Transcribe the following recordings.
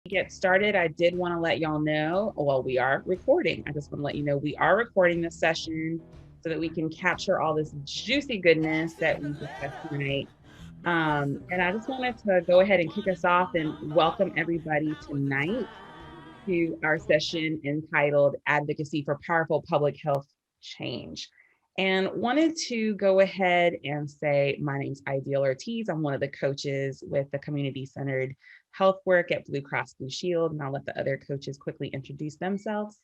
get started, I did want to let y'all know, well, we are recording. I just want to let you know we are recording this session so that we can capture all this juicy goodness that we discussed tonight. And I just wanted to go ahead and kick us off and welcome everybody tonight to our session entitled Advocacy for Powerful Public Health Change. And wanted to go ahead and say, my name's Ideal Ortiz. I'm one of the coaches with the community centered health work at Blue Cross Blue Shield. And I'll let the other coaches quickly introduce themselves.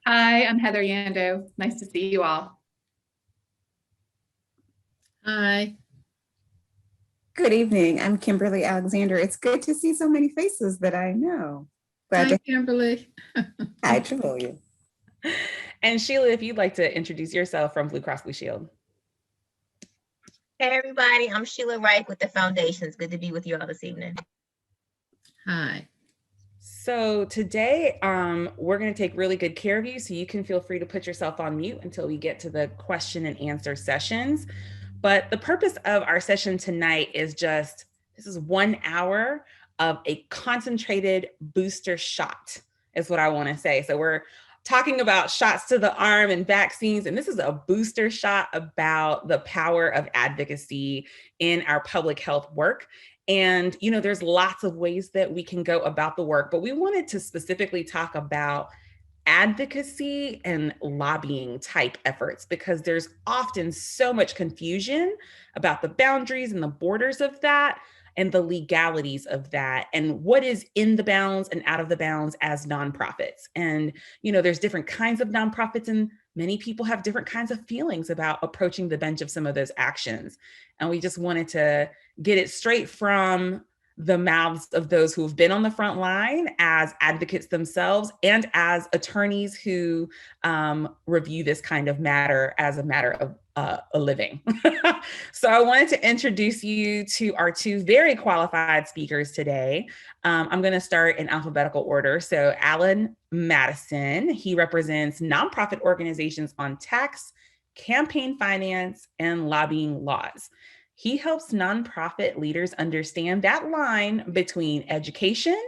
Hi, I'm Heather Yando. Nice to see you all. Hi. Good evening. I'm Kimberly Alexander. It's good to see so many faces that I know. Hi, Kimberly. Hi, Julia. And Sheila, if you'd like to introduce yourself from Blue Cross Blue Shield. Hey everybody, I'm Sheila Wright with the Foundation. It's good to be with you all this evening. Hi. So today, we're going to take really good care of you, so you can feel free to put yourself on mute until we get to the question and answer sessions. But the purpose of our session tonight is this is 1 hour of a concentrated booster shot, is what I want to say. So we're talking about shots to the arm and vaccines, and this is a booster shot about the power of advocacy in our public health work. And, you know, there's lots of ways that we can go about the work, but we wanted to specifically talk about advocacy and lobbying type efforts, because there's often so much confusion about the boundaries and the borders of that and the legalities of that and what is in the bounds and out of the bounds as nonprofits. And, you know, there's different kinds of nonprofits, and many people have different kinds of feelings about approaching the bench of some of those actions. And we just wanted to get it straight from the mouths of those who have been on the front line as advocates themselves and as attorneys who review this kind of matter as a matter of a living. So I wanted to introduce you to our two very qualified speakers today. I'm going to start in alphabetical order. So Alan Madison, he represents nonprofit organizations on tax, campaign finance, and lobbying laws. He helps nonprofit leaders understand that line between education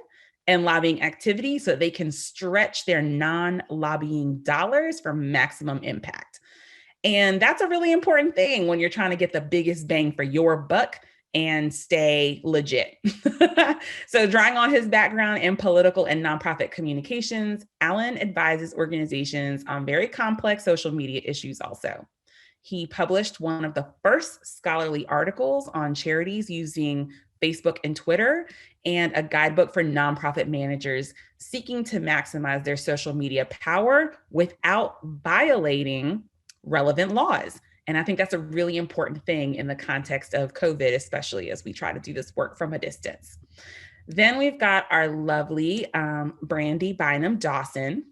and lobbying activity so they can stretch their non-lobbying dollars for maximum impact. And that's a really important thing when you're trying to get the biggest bang for your buck and stay legit. So drawing on his background in political and nonprofit communications, Alan advises organizations on very complex social media issues also. He published one of the first scholarly articles on charities using Facebook and Twitter, and a guidebook for nonprofit managers seeking to maximize their social media power without violating relevant laws. And I think that's a really important thing in the context of COVID, especially as we try to do this work from a distance. Then we've got our lovely Brandy Bynum Dawson,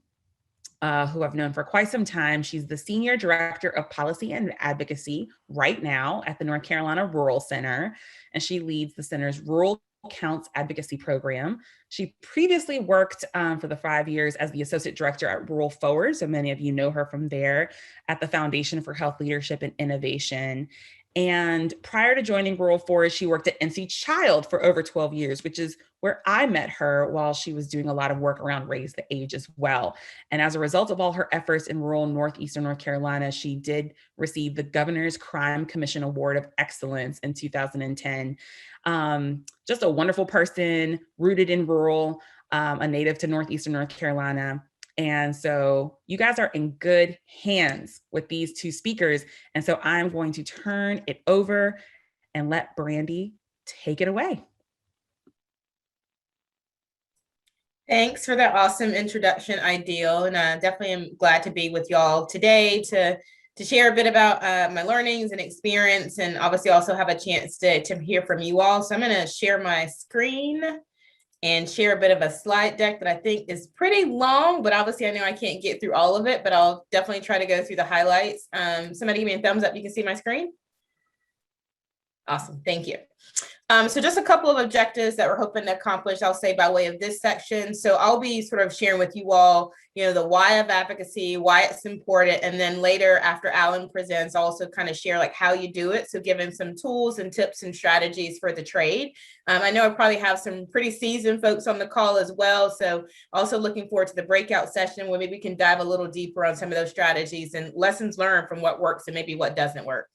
who I've known for quite some time. She's the Senior Director of Policy and Advocacy right now at the North Carolina Rural Center, and she leads the center's Rural Counts Advocacy Program. She previously worked for the 5 years as the Associate Director at Rural Forward, so many of you know her from there, at the Foundation for Health Leadership and Innovation. And prior to joining Rural Forward, she worked at NC Child for over 12 years, which is where I met her while she was doing a lot of work around Raise the Age as well. And as a result of all her efforts in rural Northeastern North Carolina, she did receive the Governor's Crime Commission Award of Excellence in 2010. Just a wonderful person, rooted in rural, a native to Northeastern North Carolina. And so you guys are in good hands with these two speakers. And so I'm going to turn it over and let Brandy take it away. Thanks for that awesome introduction, Ideal. And I definitely am glad to be with y'all today to share a bit about my learnings and experience, and obviously also have a chance to hear from you all. So I'm going to share my screen and share a bit of a slide deck that I think is pretty long, but obviously I know I can't get through all of it, but I'll definitely try to go through the highlights. Somebody give me a thumbs up. You can see my screen. Awesome. Thank you. So just a couple of objectives that we're hoping to accomplish, I'll say by way of this section. So I'll be sort of sharing with you all, the why of advocacy, why it's important. And then later after Alan presents, I'll also kind of share like how you do it. So giving some tools and tips and strategies for the trade. I know I probably have some pretty seasoned folks on the call as well. So also looking forward to the breakout session where maybe we can dive a little deeper on some of those strategies and lessons learned from what works and maybe what doesn't work.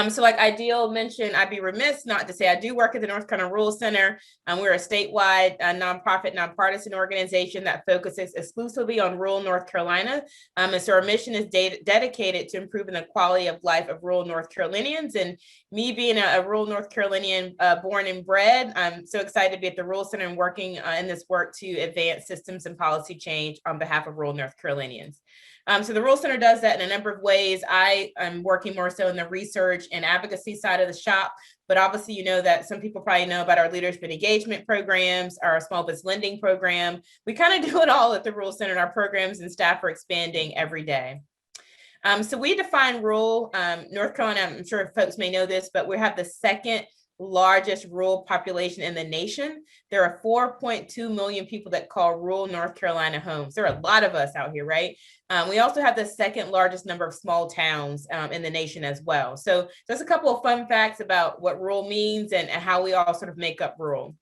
So like Ideal mentioned, I'd be remiss not to say I do work at the North Carolina Rural Center. We're a statewide nonprofit, nonpartisan organization that focuses exclusively on rural North Carolina. And so our mission is dedicated to improving the quality of life of rural North Carolinians. And me being a rural North Carolinian born and bred, I'm so excited to be at the Rural Center and working in this work to advance systems and policy change on behalf of rural North Carolinians. So the Rural Center does that in a number of ways. I am working more so in the research and advocacy side of the shop, but obviously you know that some people probably know about our leadership and engagement programs, our small business lending program. We kind of do it all at the Rural Center, and our programs and staff are expanding every day. So we define rural North Carolina. I'm sure folks may know this, but we have the second largest rural population in the nation. There are 4.2 million people that call rural North Carolina homes. There are a lot of us out here, right? We also have the second largest number of small towns in the nation as well. So just a couple of fun facts about what rural means and how we all sort of make up rural.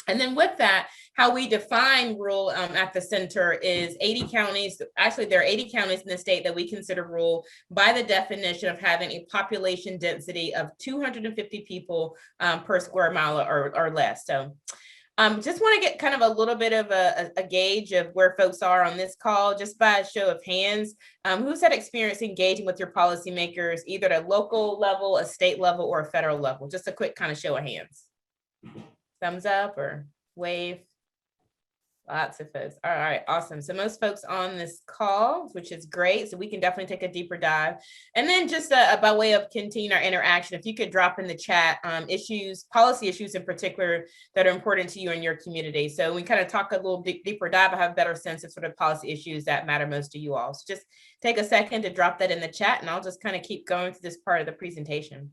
And then with that, how we define rural at the center is 80 counties. Actually, there are 80 counties in the state that we consider rural by the definition of having a population density of 250 people per square mile or less. So just want to get kind of a little bit of a gauge of where folks are on this call, just by a show of hands. Who's had experience engaging with your policymakers, either at a local level, a state level, or a federal level? Just a quick kind of show of hands. Thumbs up or wave. Lots of folks. All right, awesome. So most folks on this call, which is great. So we can definitely take a deeper dive. And then just by way of continuing our interaction, if you could drop in the chat policy issues in particular that are important to you and your community. So we kind of talk a little deeper dive. I have a better sense of sort of policy issues that matter most to you all. So just take a second to drop that in the chat, and I'll just kind of keep going through this part of the presentation.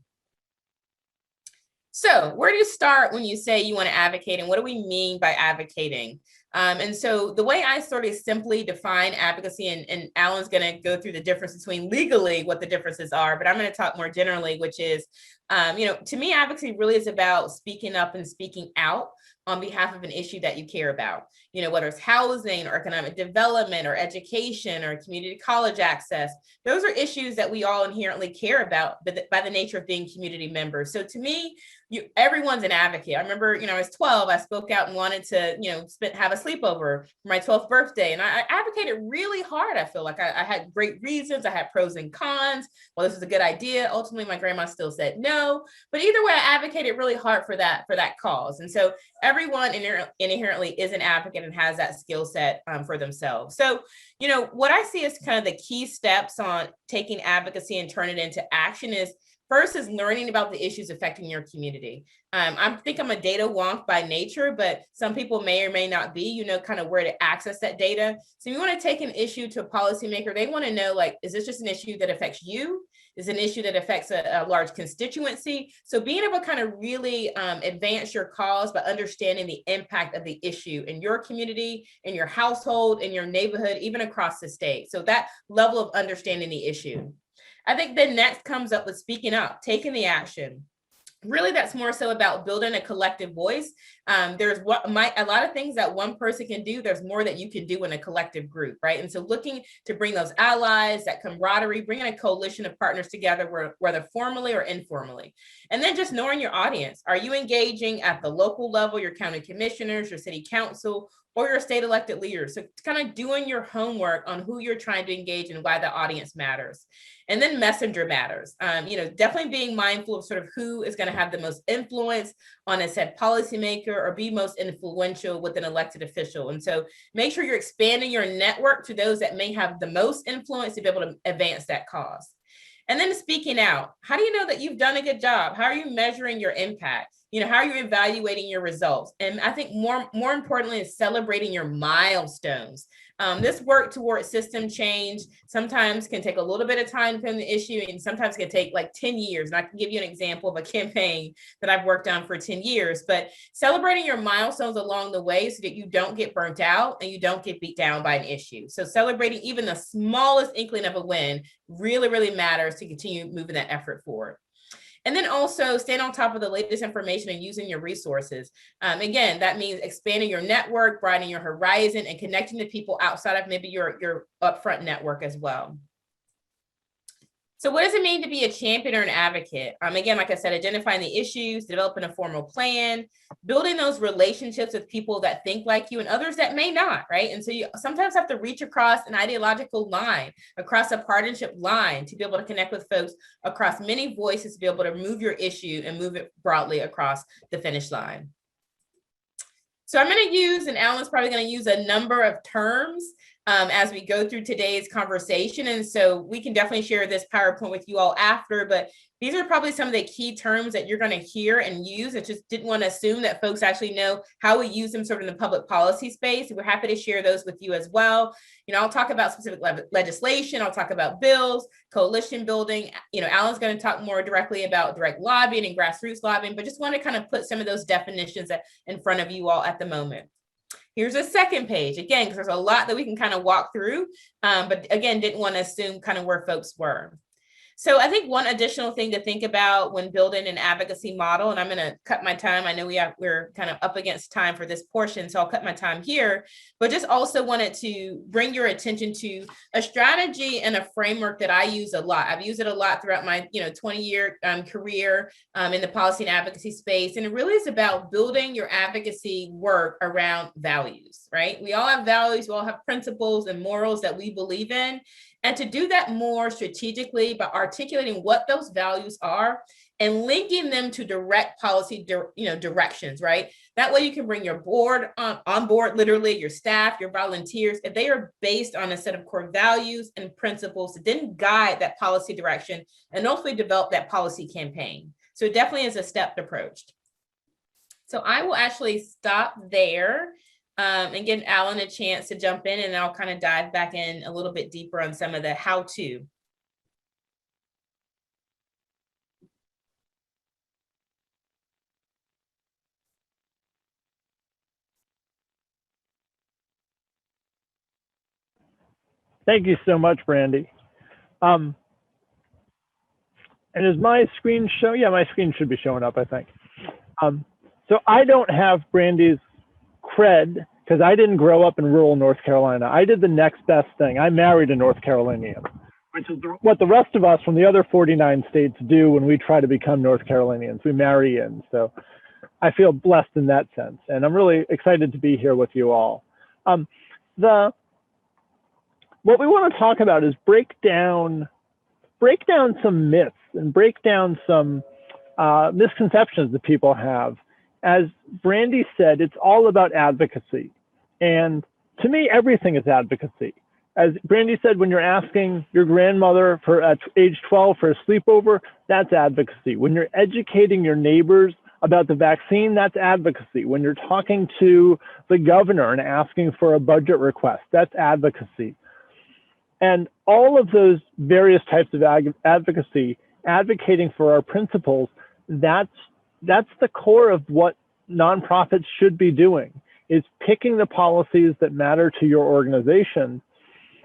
So where do you start when you say you want to advocate, and what do we mean by advocating? And so the way I sort of simply define advocacy, and Alan's going to go through the difference between legally what the differences are, but I'm going to talk more generally, which is, to me, advocacy really is about speaking up and speaking out on behalf of an issue that you care about, whether it's housing or economic development or education or community college access. Those are issues that we all inherently care about by the nature of being community members. So to me, everyone's an advocate. I remember, I was 12, I spoke out and wanted to, have a sleepover for my 12th birthday. And I advocated really hard. I feel like I had great reasons. I had pros and cons. Well, this is a good idea. Ultimately, my grandma still said no, but either way, I advocated really hard for that cause. And so everyone inherently is an advocate and has that skill set for themselves. So, what I see as kind of the key steps on taking advocacy and turn it into action is, first is learning about the issues affecting your community. I think I'm a data wonk by nature, but some people may or may not be, kind of where to access that data. So you want to take an issue to a policymaker, they want to know, like, is this just an issue that affects you? Is it an issue that affects a large constituency? So being able to kind of really advance your cause by understanding the impact of the issue in your community, in your household, in your neighborhood, even across the state. So that level of understanding the issue. I think then next comes up with speaking up, taking the action. Really, that's more so about building a collective voice. There's a lot of things that one person can do. There's more that you can do in a collective group, right? And so looking to bring those allies, that camaraderie, bringing a coalition of partners together, whether formally or informally. And then just knowing your audience. Are you engaging at the local level, your county commissioners, your city council, or your state elected leaders? So kind of doing your homework on who you're trying to engage and why the audience matters. And then messenger matters. Definitely being mindful of sort of who is going to have the most influence on a said policymaker or be most influential with an elected official. And so make sure you're expanding your network to those that may have the most influence to be able to advance that cause. And then speaking out. How do you know that you've done a good job? How are you measuring your impact? how are you evaluating your results? And I think more importantly is celebrating your milestones. This work towards system change sometimes can take a little bit of time depending on the issue, and sometimes can take like 10 years. And I can give you an example of a campaign that I've worked on for 10 years, but celebrating your milestones along the way so that you don't get burnt out and you don't get beat down by an issue. So celebrating even the smallest inkling of a win really, really matters to continue moving that effort forward. And then also staying on top of the latest information and using your resources. Again, that means expanding your network, broadening your horizon, and connecting to people outside of maybe your upfront network as well. So what does it mean to be a champion or an advocate? Again, like I said, identifying the issues, developing a formal plan, building those relationships with people that think like you and others that may not, right? And so you sometimes have to reach across an ideological line, across a partisanship line to be able to connect with folks across many voices, to be able to move your issue and move it broadly across the finish line. So I'm going to use, and Alan's probably going to use a number of terms as we go through today's conversation. And so we can definitely share this PowerPoint with you all after, but these are probably some of the key terms that you're going to hear and use. I just didn't want to assume that folks actually know how we use them sort of in the public policy space. We're happy to share those with you as well. I'll talk about specific legislation. I'll talk about bills, coalition building. Alan's going to talk more directly about direct lobbying and grassroots lobbying, but just want to kind of put some of those definitions in front of you all at the moment. Here's a second page, again, because there's a lot that we can kind of walk through, but again, didn't want to assume kind of where folks were. So I think one additional thing to think about when building an advocacy model, and I'm going to cut my time. I know we're kind of up against time for this portion, so I'll cut my time here, but just also wanted to bring your attention to a strategy and a framework that I use a lot. I've used it a lot throughout my 20-year career in the policy and advocacy space. And it really is about building your advocacy work around values, right? We all have values, we all have principles and morals that we believe in. And to do that more strategically by articulating what those values are and linking them to direct policy directions, right? That way you can bring your board on board, literally your staff, your volunteers, if they are based on a set of core values and principles to then guide that policy direction and ultimately develop that policy campaign. So it definitely is a stepped approach. So I will actually stop there. And give Alan a chance to jump in, and I'll kind of dive back in a little bit deeper on some of the how-to. Thank you so much, Brandy. And is my screen show? Yeah, my screen should be showing up, I think. So I don't have Brandy's cred because I didn't grow up in rural North Carolina. I did the next best thing. I married a North Carolinian, which is what the rest of us from the other 49 states do when we try to become North Carolinians. We marry in. So I feel blessed in that sense. And I'm really excited to be here with you all. What we want to talk about is break down some myths and break down some misconceptions that people have. As Brandy said, it's all about advocacy. And to me, everything is advocacy. As Brandy said, when you're asking your grandmother at age 12 for a sleepover, that's advocacy. When you're educating your neighbors about the vaccine, that's advocacy. When you're talking to the governor and asking for a budget request, that's advocacy. And all of those various types of advocacy, advocating for our principles, that's the core of what nonprofits should be doing, is picking the policies that matter to your organization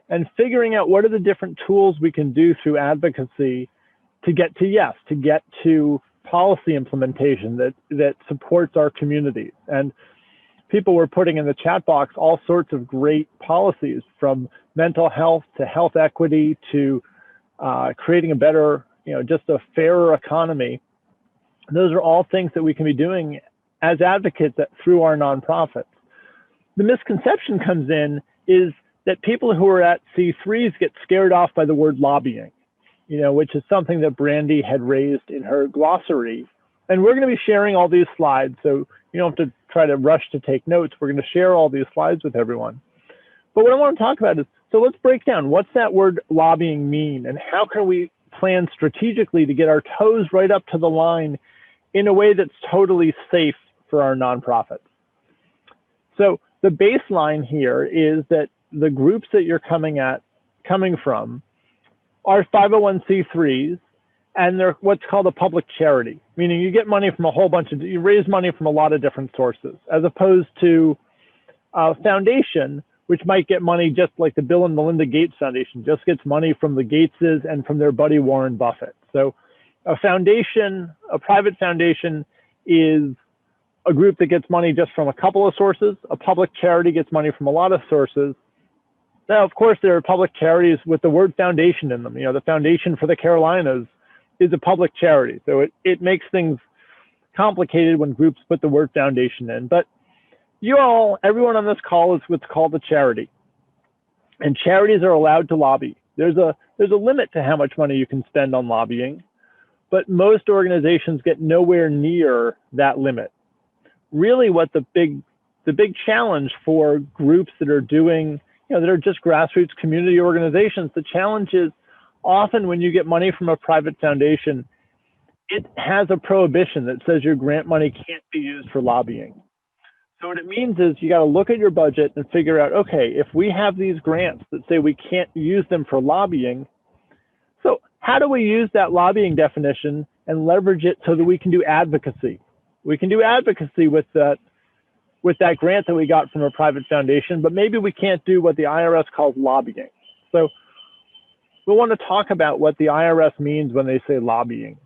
and figuring out what are the different tools we can do through advocacy to get to policy implementation that supports our communities. And people were putting in the chat box all sorts of great policies, from mental health to health equity to creating a better, just a fairer economy. Those are all things that we can be doing as advocates through our nonprofits. The misconception comes in is that people who are at C3s get scared off by the word lobbying, which is something that Brandy had raised in her glossary. And we're going to be sharing all these slides, so you don't have to try to rush to take notes. We're going to share all these slides with everyone. But what I want to talk about is, so let's break down, what's that word lobbying mean, and how can we plan strategically to get our toes right up to the line in a way that's totally safe for our nonprofits. So the baseline here is that the groups that you're coming from are 501c3s, and they're what's called a public charity, meaning you get money from you raise money from a lot of different sources, as opposed to a foundation, which might get money just like the Bill and Melinda Gates Foundation, just gets money from the Gateses and from their buddy Warren Buffett. So a foundation, a private foundation, is a group that gets money just from a couple of sources. A public charity gets money from a lot of sources. Now, of course, there are public charities with the word foundation in them. You know, the Foundation for the Carolinas is a public charity. So it makes things complicated when groups put the word foundation in. But everyone on this call is what's called a charity. And charities are allowed to lobby. There's a limit to how much money you can spend on lobbying, but most organizations get nowhere near that limit. Really what the big challenge for groups that are doing, that are just grassroots community organizations, the challenge is often when you get money from a private foundation, it has a prohibition that says your grant money can't be used for lobbying. So what it means is you got to look at your budget and figure out, okay, if we have these grants that say we can't use them for lobbying, so how do we use that lobbying definition and leverage it so that we can do advocacy? We can do advocacy with that grant that we got from a private foundation, but maybe we can't do what the IRS calls lobbying. So we want to talk about what the IRS means when they say lobbying.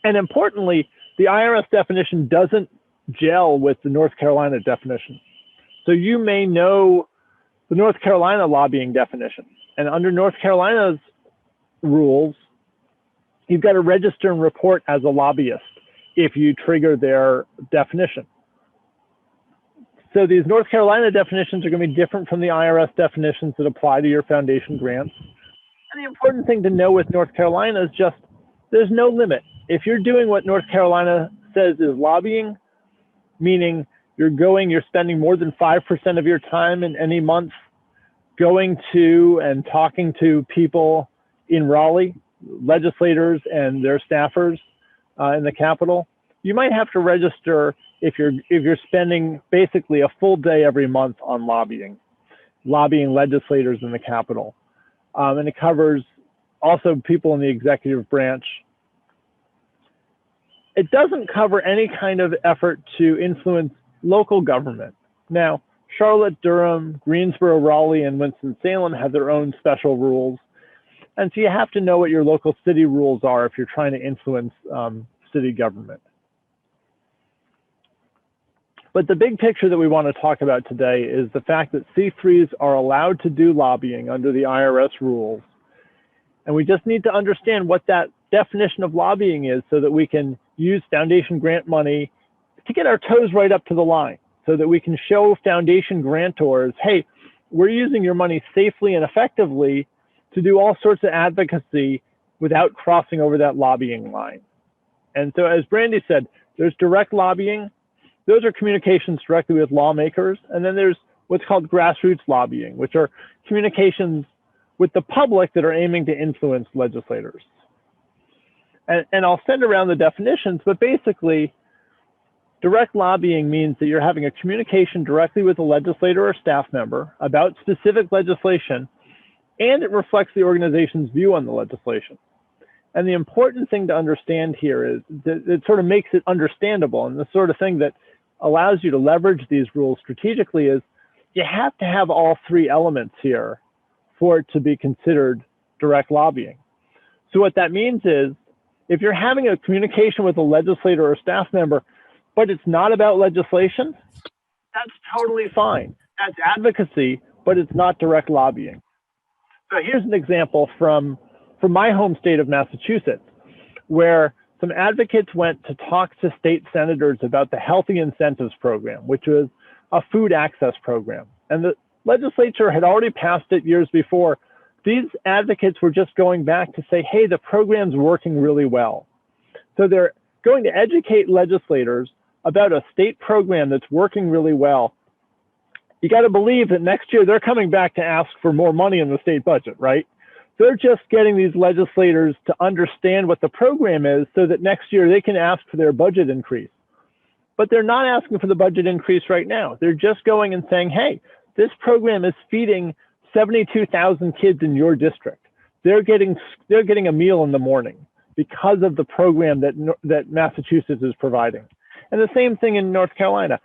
And importantly, the IRS definition doesn't gel with the North Carolina definition. So you may know the North Carolina lobbying definition. And under North Carolina's rules, you've got to register and report as a lobbyist if you trigger their definition. So these North Carolina definitions are going to be different from the IRS definitions that apply to your foundation grants. And the important thing to know with North Carolina is just there's no limit. If you're doing what North Carolina says is lobbying, meaning you're spending more than 5% of your time in any month going to and talking to people in Raleigh, legislators and their staffers in the Capitol, you might have to register if you're spending basically a full day every month on lobbying legislators in the Capitol. And it covers also people in the executive branch. It doesn't cover any kind of effort to influence local government. Now, Charlotte, Durham, Greensboro, Raleigh, and Winston-Salem have their own special rules. And so you have to know what your local city rules are if you're trying to influence city government. But the big picture that we want to talk about today is the fact that C3s are allowed to do lobbying under the IRS rules. And we just need to understand what that definition of lobbying is so that we can use foundation grant money to get our toes right up to the line, so that we can show foundation grantors, hey, we're using your money safely and effectively to do all sorts of advocacy without crossing over that lobbying line. And so as Brandy said, there's direct lobbying. Those are communications directly with lawmakers. And then there's what's called grassroots lobbying, which are communications with the public that are aiming to influence legislators. And I'll send around the definitions, but basically, direct lobbying means that you're having a communication directly with a legislator or staff member about specific legislation, and it reflects the organization's view on the legislation. And the important thing to understand here is that it sort of makes it understandable, and the sort of thing that allows you to leverage these rules strategically is you have to have all three elements here for it to be considered direct lobbying. So what that means is, if you're having a communication with a legislator or staff member, but it's not about legislation, that's totally fine. That's advocacy, but it's not direct lobbying. So here's an example from my home state of Massachusetts, where some advocates went to talk to state senators about the Healthy Incentives Program, which was a food access program. And the legislature had already passed it years before. These advocates were just going back to say, hey, the program's working really well. So they're going to educate legislators about a state program that's working really well. You got to believe that next year they're coming back to ask for more money in the state budget, right? They're just getting these legislators to understand what the program is so that next year they can ask for their budget increase. But they're not asking for the budget increase right now. They're just going and saying, hey, this program is feeding 72,000 kids in your district. They're getting a meal in the morning because of the program that Massachusetts is providing. And the same thing in North Carolina.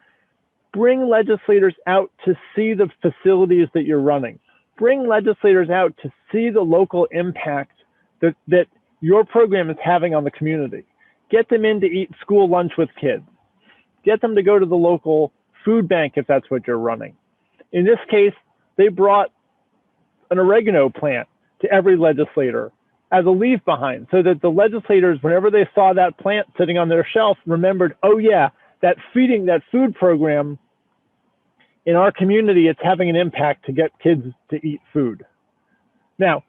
Bring legislators out to see the facilities that you're running. Bring legislators out to see the local impact that your program is having on the community. Get them in to eat school lunch with kids. Get them to go to the local food bank if that's what you're running. In this case, they brought an oregano plant to every legislator as a leave behind so that the legislators, whenever they saw that plant sitting on their shelf, remembered, oh yeah, that food program in our community, it's having an impact to get kids to eat food. Now,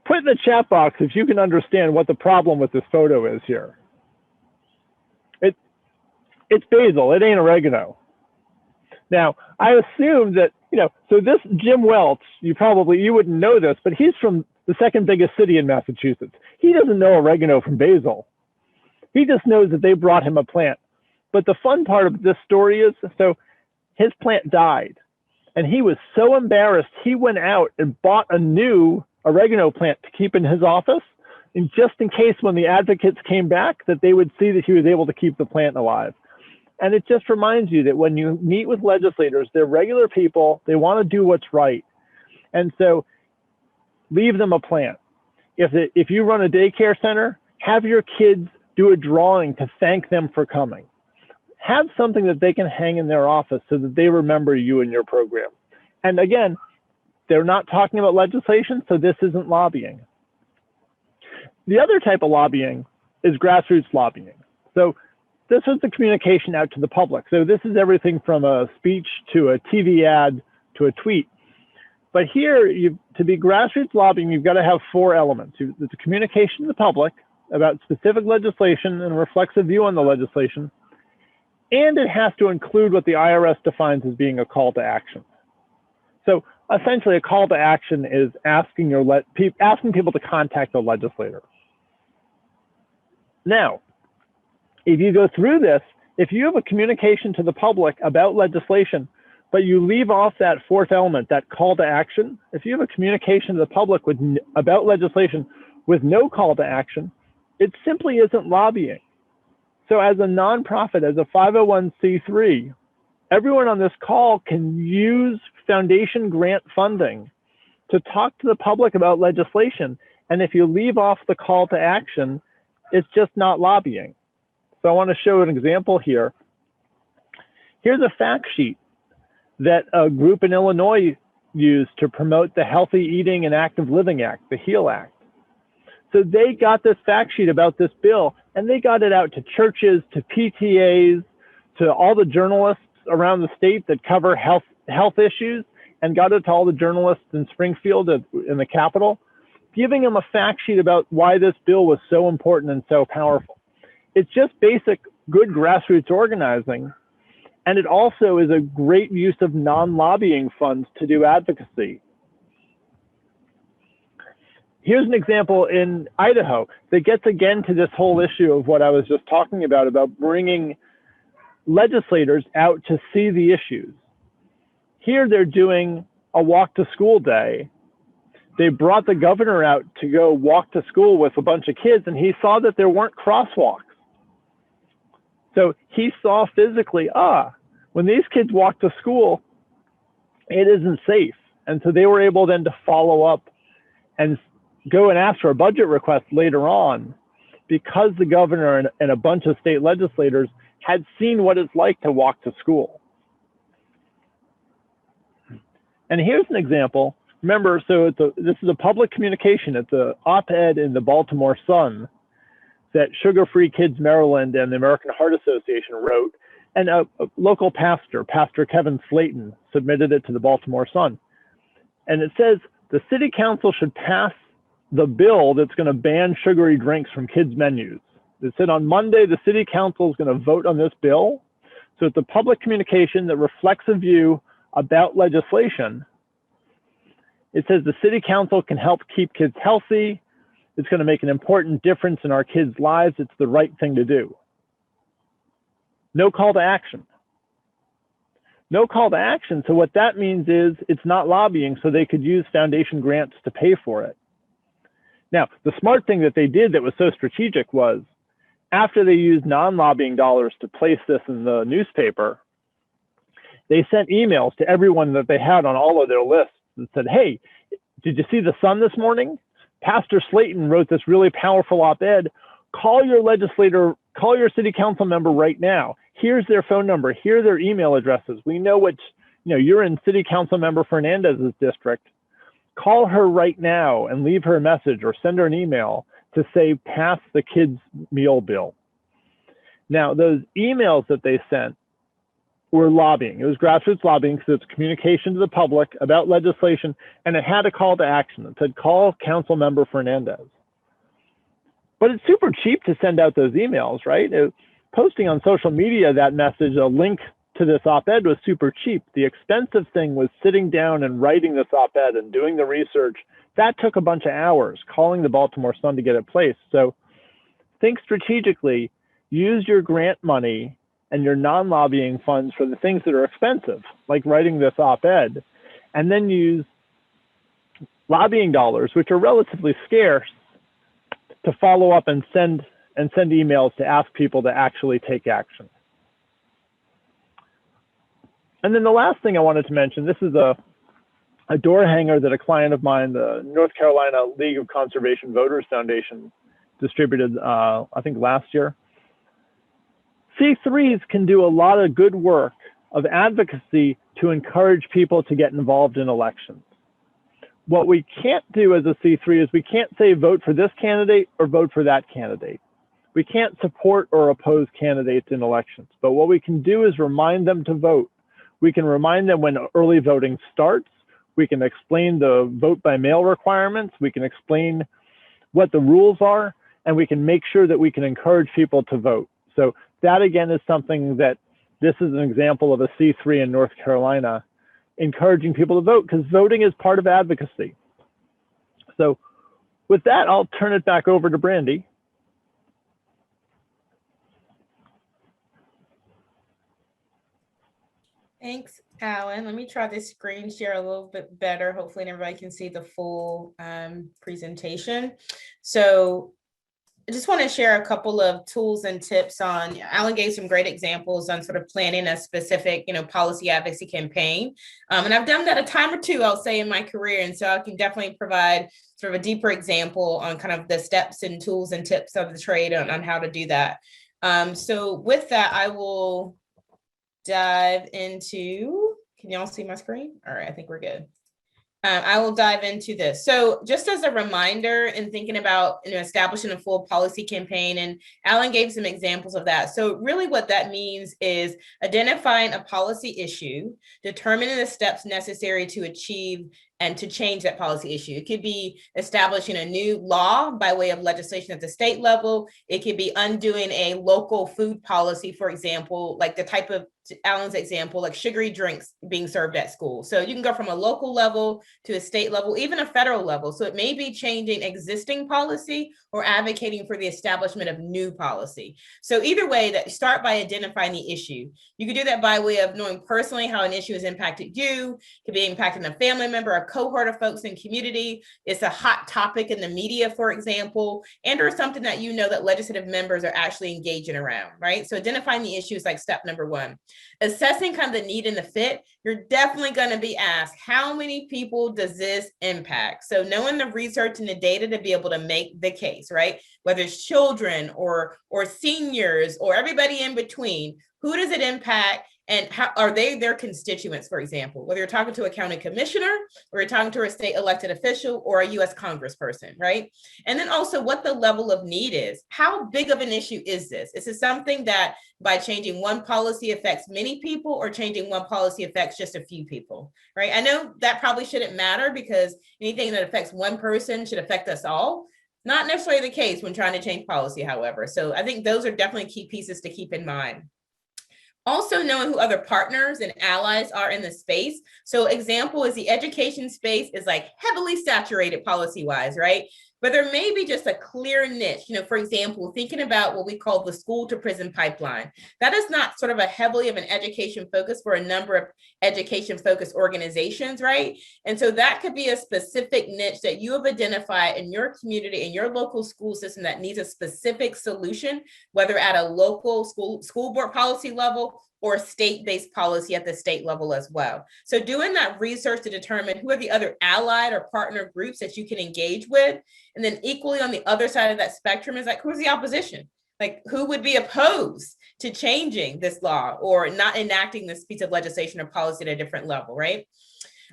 put in the chat box if you can understand what the problem with this photo is here. It's basil, it ain't oregano. Now, I assume that, so this Jim Welch, you wouldn't know this, but he's from the second biggest city in Massachusetts. He doesn't know oregano from basil. He just knows that they brought him a plant. But the fun part of this story is, so his plant died and he was so embarrassed, he went out and bought a new oregano plant to keep in his office. And just in case when the advocates came back, that they would see that he was able to keep the plant alive. And it just reminds you that when you meet with legislators, they're regular people, they want to do what's right. And so leave them a plant. If you run a daycare center, have your kids do a drawing to thank them for coming. Have something that they can hang in their office so that they remember you and your program. And again, they're not talking about legislation, so this isn't lobbying. The other type of lobbying is grassroots lobbying. So this is the communication out to the public. So this is everything from a speech to a TV ad to a tweet. But here, to be grassroots lobbying, you've got to have 4 elements. It's a communication to the public about specific legislation and a reflexive view on the legislation. And it has to include what the IRS defines as being a call to action. So essentially, a call to action is asking people to contact the legislator. Now, if you go through this, if you have a communication to the public about legislation, but you leave off that 4th element, that call to action, if you have a communication to the public about legislation with no call to action, it simply isn't lobbying. So as a nonprofit, as a 501c3, everyone on this call can use foundation grant funding to talk to the public about legislation. And if you leave off the call to action, it's just not lobbying. So I want to show an example here. Here's a fact sheet that a group in Illinois used to promote the Healthy Eating and Active Living Act, the HEAL Act. So they got this fact sheet about this bill, and they got it out to churches, to PTAs, to all the journalists around the state that cover health issues, and got it to all the journalists in Springfield in the Capitol, giving them a fact sheet about why this bill was so important and so powerful. It's just basic good grassroots organizing, and it also is a great use of non-lobbying funds to do advocacy. Here's an example in Idaho that gets again to this whole issue of what I was just talking about bringing legislators out to see the issues. Here they're doing a walk to school day. They brought the governor out to go walk to school with a bunch of kids, and he saw that there weren't crosswalks. So he saw physically, when these kids walk to school, it isn't safe. And so they were able then to follow up and go and ask for a budget request later on, because the governor and a bunch of state legislators had seen what it's like to walk to school. And here's an example. Remember, so this is a public communication. It's an op-ed in the Baltimore Sun that Sugar-Free Kids Maryland and the American Heart Association wrote, and a local pastor, Pastor Kevin Slayton, submitted it to the Baltimore Sun. And it says, the city council should pass the bill that's going to ban sugary drinks from kids' menus. It said on Monday, the city council is going to vote on this bill. So it's a public communication that reflects a view about legislation. It says the city council can help keep kids healthy. It's going to make an important difference in our kids' lives. It's the right thing to do. No call to action. No call to action. So what that means is it's not lobbying, so they could use foundation grants to pay for it. Now, the smart thing that they did that was so strategic was after they used non-lobbying dollars to place this in the newspaper, they sent emails to everyone that they had on all of their lists and said, hey, did you see the Sun this morning? Pastor Slayton wrote this really powerful op-ed. Call your legislator, call your city council member right now. Here's their phone number. Here are their email addresses. We know which, you're in city council member Fernandez's district. Call her right now and leave her a message or send her an email to say, pass the kids' meal bill. Now, those emails that they sent were lobbying. It was grassroots lobbying because it's communication to the public about legislation, and it had a call to action. It said, call council member Fernandez. But it's super cheap to send out those emails, right? Posting on social media that message, a link to this op-ed was super cheap. The expensive thing was sitting down and writing this op-ed and doing the research. That took a bunch of hours, calling the Baltimore Sun to get it placed. So think strategically, use your grant money and your non-lobbying funds for the things that are expensive, like writing this op-ed, and then use lobbying dollars, which are relatively scarce, to follow up and send emails to ask people to actually take action. And then the last thing I wanted to mention, this is a door hanger that a client of mine, the North Carolina League of Conservation Voters Foundation, distributed, I think last year. C3s can do a lot of good work of advocacy to encourage people to get involved in elections. What we can't do as a C3 is we can't say vote for this candidate or vote for that candidate. We can't support or oppose candidates in elections, but what we can do is remind them to vote. We can remind them when early voting starts. We can explain the vote by mail requirements. We can explain what the rules are, and we can make sure that we can encourage people to vote. So that again is something that this is an example of a C3 in North Carolina, encouraging people to vote because voting is part of advocacy. So with that, I'll turn it back over to Brandy. Thanks, Alan. Let me try this screen share a little bit better. Hopefully everybody can see the full presentation. So I just want to share a couple of tools and tips on, Alan gave some great examples on sort of planning a specific, policy advocacy campaign. And I've done that a time or two, I'll say, in my career. And so I can definitely provide sort of a deeper example on kind of the steps and tools and tips of the trade on how to do that. So with that, I will dive into, can y'all see my screen? All right, I think we're good. I will dive into this. So just as a reminder in thinking about establishing a full policy campaign, and Alan gave some examples of that. So really what that means is identifying a policy issue, determining the steps necessary to achieve and to change that policy issue. It could be establishing a new law by way of legislation at the state level. It could be undoing a local food policy, for example, like the type of Alan's example, like sugary drinks being served at school. So you can go from a local level to a state level, even a federal level. So it may be changing existing policy or advocating for the establishment of new policy. So either way, that start by identifying the issue. You can do that by way of knowing personally how an issue has impacted you. It could be impacting a family member, a cohort of folks in community. It's a hot topic in the media, for example, and or something that that legislative members are actually engaging around, right? So identifying the issue is like step number one. Assessing kind of the need and the fit, you're definitely going to be asked, how many people does this impact? So knowing the research and the data to be able to make the case, right? Whether it's children or seniors or everybody in between, who does it impact? And how are they their constituents, for example, whether you're talking to a county commissioner or you're talking to a state elected official or a US congressperson, right? And then also what the level of need is. How big of an issue is this? Is it something that by changing one policy affects many people or changing one policy affects just a few people, right? I know that probably shouldn't matter because anything that affects one person should affect us all. Not necessarily the case when trying to change policy, however. So I think those are definitely key pieces to keep in mind. Also knowing who other partners and allies are in the space. So example is the education space is like heavily saturated policy-wise, right? But there may be just a clear niche, for example, thinking about what we call the school to prison pipeline. That is not sort of a heavily of an education focus for a number of education focused organizations, right? And so that could be a specific niche that you have identified in your community, in your local school system that needs a specific solution, whether at a local school board policy level or state-based policy at the state level as well. So doing that research to determine who are the other allied or partner groups that you can engage with. And then equally on the other side of that spectrum is like, who's the opposition? Like who would be opposed to changing this law or not enacting this piece of legislation or policy at a different level, right?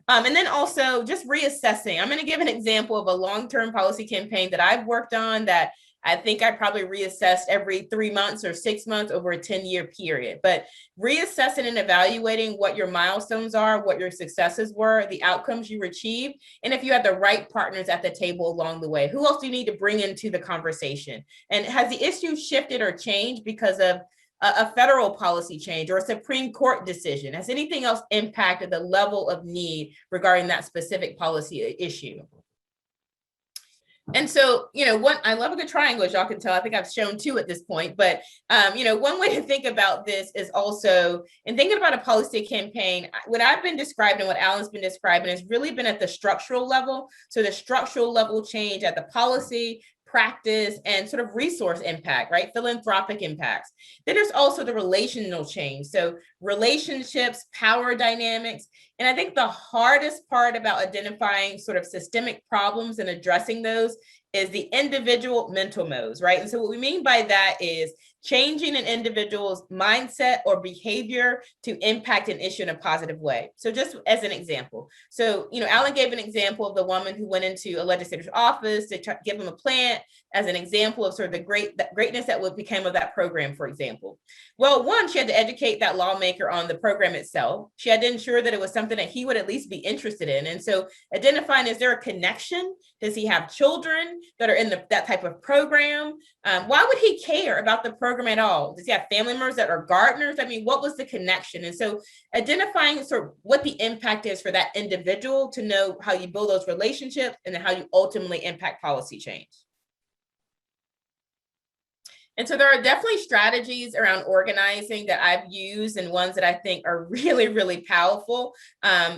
And then also just reassessing. I'm gonna give an example of a long-term policy campaign that I've worked on that I think I probably reassessed every 3 months or 6 months over a 10-year period, but reassessing and evaluating what your milestones are, what your successes were, the outcomes you achieved, and if you had the right partners at the table along the way. Who else do you need to bring into the conversation? And has the issue shifted or changed because of a federal policy change or a Supreme Court decision? Has anything else impacted the level of need regarding that specific policy issue? And so, I love a good triangle, as y'all can tell. I think I've shown 2 at this point, but, one way to think about this is also, in thinking about a policy campaign, what I've been describing and what Alan's been describing has really been at the structural level. So the structural level change at the policy, practice, and sort of resource impact, right? Philanthropic impacts. Then there's also the relational change. So relationships, power dynamics. And I think the hardest part about identifying sort of systemic problems and addressing those is the individual mental modes, right? And so what we mean by that is changing an individual's mindset or behavior to impact an issue in a positive way. So just as an example, Alan gave an example of the woman who went into a legislator's office to give him a plant as an example of sort of the greatness that would become of that program, for example. Well, one, she had to educate that lawmaker on the program itself. She had to ensure that it was something that he would at least be interested in. And so identifying, is there a connection? Does he have children that are in that type of program? Why would he care about the program at all? Does he have family members that are gardeners? I mean, what was the connection? And so identifying sort of what the impact is for that individual to know how you build those relationships and then how you ultimately impact policy change. And so there are definitely strategies around organizing that I've used and ones that I think are really, really powerful.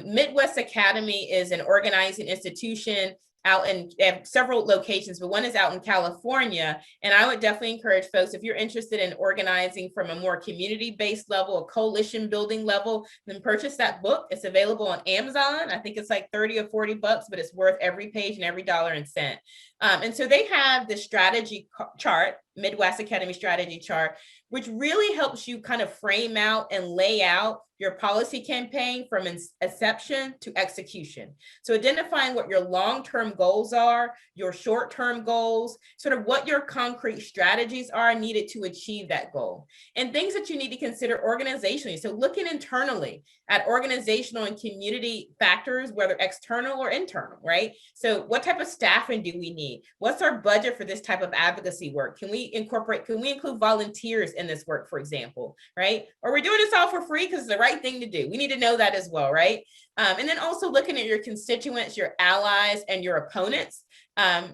Midwest Academy is an organizing institution out in several locations, but one is out in California. And I would definitely encourage folks, if you're interested in organizing from a more community-based level, a coalition building level, then purchase that book. It's available on Amazon. I think it's like 30 or 40 bucks, but it's worth every page and every dollar and cent. And so they have the strategy chart, Midwest Academy strategy chart, which really helps you kind of frame out and lay out your policy campaign from inception to execution. So identifying what your long-term goals are, your short-term goals, sort of what your concrete strategies are needed to achieve that goal, and things that you need to consider organizationally. So looking internally at organizational and community factors, whether external or internal, right? So what type of staffing do we need? What's our budget for this type of advocacy work? Can we include volunteers in this work, for example, right? Or we're doing this all for free because it's the right thing to do. We need to know that as well, right? And then also looking at your constituents, your allies, and your opponents,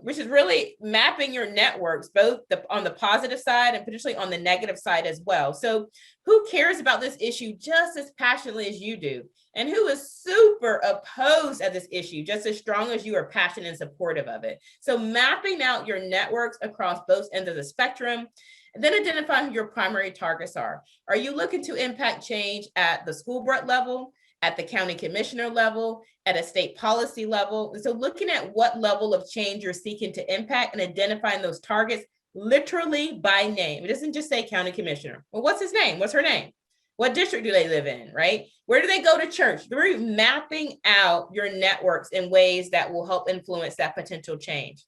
which is really mapping your networks, both on the positive side and potentially on the negative side as well. So who cares about this issue just as passionately as you do? And who is super opposed at this issue just as strong as you are passionate and supportive of it? So mapping out your networks across both ends of the spectrum, and then identifying who your primary targets are. Are you looking to impact change at the school board level, at the county commissioner level, at a state policy level? And so looking at what level of change you're seeking to impact and identifying those targets literally by name. It doesn't just say county commissioner. Well, what's his name? What's her name? What district do they live in, right? Where do they go to church? We're mapping out your networks in ways that will help influence that potential change.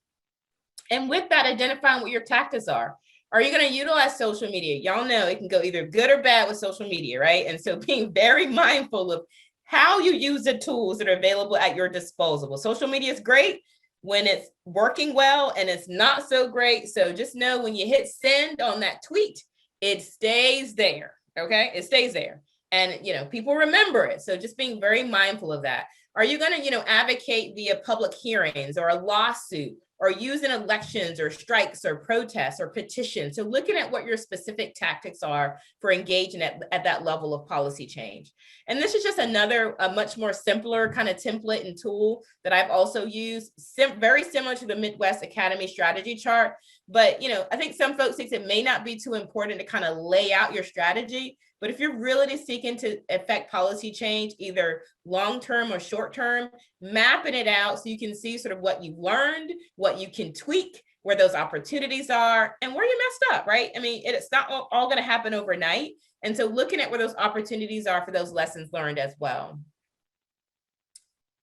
And with that, identifying what your tactics are. Are you going to utilize social media? Y'all know it can go either good or bad with social media, right? And so being very mindful of how you use the tools that are available at your disposal. Social media is great when it's working well, and it's not so great. So just know when you hit send on that tweet, it stays there. Okay, it stays there. And, people remember it. So just being very mindful of that. Are you going to, advocate via public hearings or a lawsuit or using elections or strikes or protests or petitions? So looking at what your specific tactics are for engaging at that level of policy change. And this is just a much more simpler kind of template and tool that I've also used, very similar to the Midwest Academy strategy chart. But, I think some folks think it may not be too important to kind of lay out your strategy. But if you're really seeking to affect policy change, either long-term or short-term, mapping it out so you can see sort of what you've learned, what you can tweak, where those opportunities are, and where you messed up, right? I mean, it's not all going to happen overnight. And so looking at where those opportunities are for those lessons learned as well.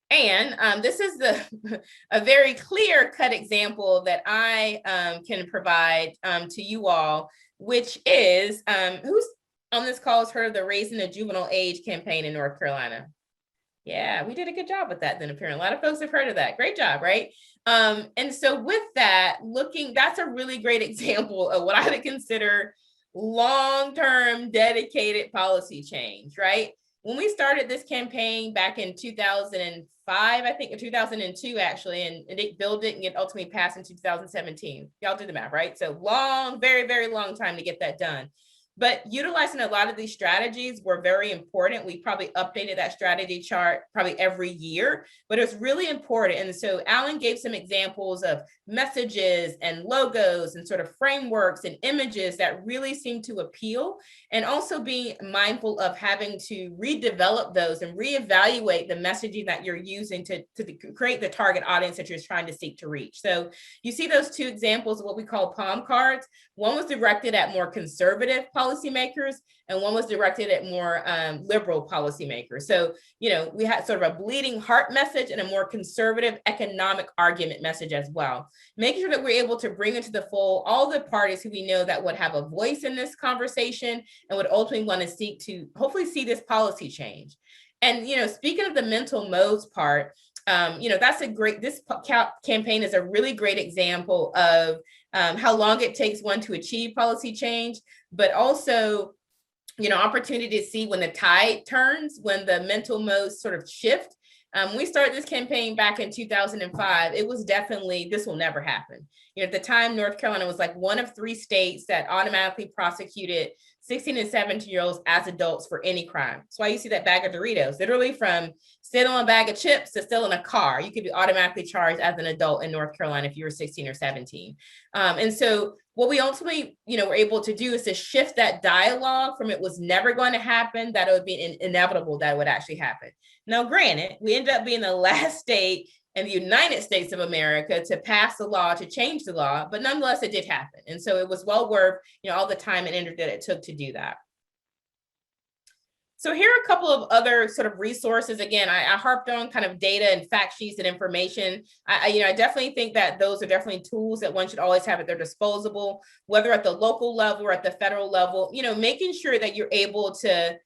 And this is a very clear-cut example that I can provide to you all, which is, who's on this call has heard of the Raising the Juvenile Age campaign in North Carolina? Yeah, we did a good job with that then, apparently. A lot of folks have heard of that. Great job, right? And so with that, that's a really great example of what I would consider long-term dedicated policy change, right? When we started this campaign back in 2005, I think, or 2002, actually, and it built it and it ultimately passed in 2017. Y'all do the math, right? So long, very, very long time to get that done. But utilizing a lot of these strategies were very important. We probably updated that strategy chart probably every year, but it's really important. And so Alan gave some examples of messages and logos and sort of frameworks and images that really seem to appeal, and also being mindful of having to redevelop those and reevaluate the messaging that you're using to create the target audience that you're trying to seek to reach. So you see those two examples of what we call palm cards. One was directed at more conservative policymakers, and one was directed at more liberal policymakers. So, we had sort of a bleeding heart message and a more conservative economic argument message as well. Making sure that we're able to bring into the fold all the parties who we know that would have a voice in this conversation and would ultimately want to seek to hopefully see this policy change. And, speaking of the mental modes part, that's this campaign is a really great example of how long it takes one to achieve policy change, but also, opportunity to see when the tide turns, when the mental modes sort of shift. We started this campaign back in 2005. It was definitely, this will never happen. At the time, North Carolina was like one of 3 states that automatically prosecuted 16 and 17-year-olds as adults for any crime. That's why you see that bag of Doritos, literally from stealing a bag of chips to stealing a car. You could be automatically charged as an adult in North Carolina if you were 16 or 17. And so what we ultimately, were able to do is to shift that dialogue from it was never going to happen, that it would be inevitable that it would actually happen. Now, granted, we ended up being the last state in the United States of America to pass the law, to change the law, but nonetheless, it did happen. And so it was well worth, all the time and energy that it took to do that. So here are a couple of other sort of resources. Again, I harped on kind of data and fact sheets and information. I definitely think that those are definitely tools that one should always have at their disposal, whether at the local level or at the federal level, making sure that you're able to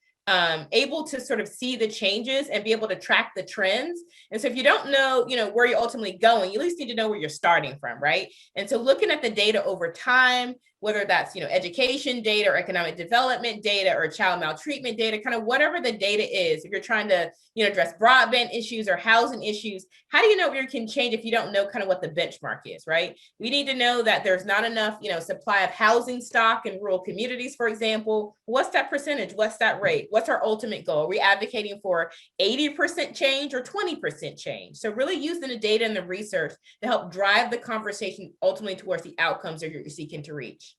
sort of see the changes and be able to track the trends. And so if you don't know, where you're ultimately going, you at least need to know where you're starting from, right? And so looking at the data over time, whether that's, education data or economic development data or child maltreatment data, kind of whatever the data is, if you're trying to, address broadband issues or housing issues, how do you know where you can change if you don't know kind of what the benchmark is, right? We need to know that there's not enough, supply of housing stock in rural communities, for example. What's that percentage? What's that rate? What's our ultimate goal? Are we advocating for 80% change or 20% change? So really using the data and the research to help drive the conversation ultimately towards the outcomes that you're seeking to reach.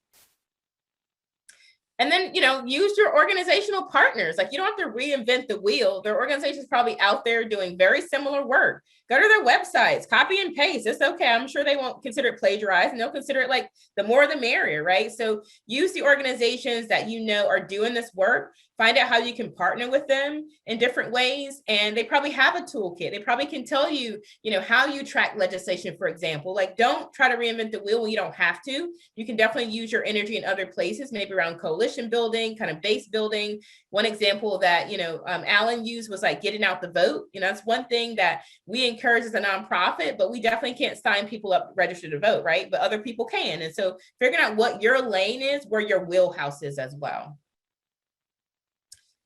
And then, use your organizational partners. Like, you don't have to reinvent the wheel. Their organization's probably out there doing very similar work. Go to their websites, copy and paste. It's okay. I'm sure they won't consider it plagiarized, and they'll consider it like the more the merrier, right? So use the organizations that are doing this work. Find out how you can partner with them in different ways. And they probably have a toolkit. They probably can tell you, how you track legislation, for example. Like, don't try to reinvent the wheel when you don't have to. You can definitely use your energy in other places, maybe around coalition building, kind of base building. One example that, Alan used was like getting out the vote. That's one thing that we encourage as a nonprofit, but we definitely can't sign people up registered to vote, right? But other people can. And so figuring out what your lane is, where your wheelhouse is as well.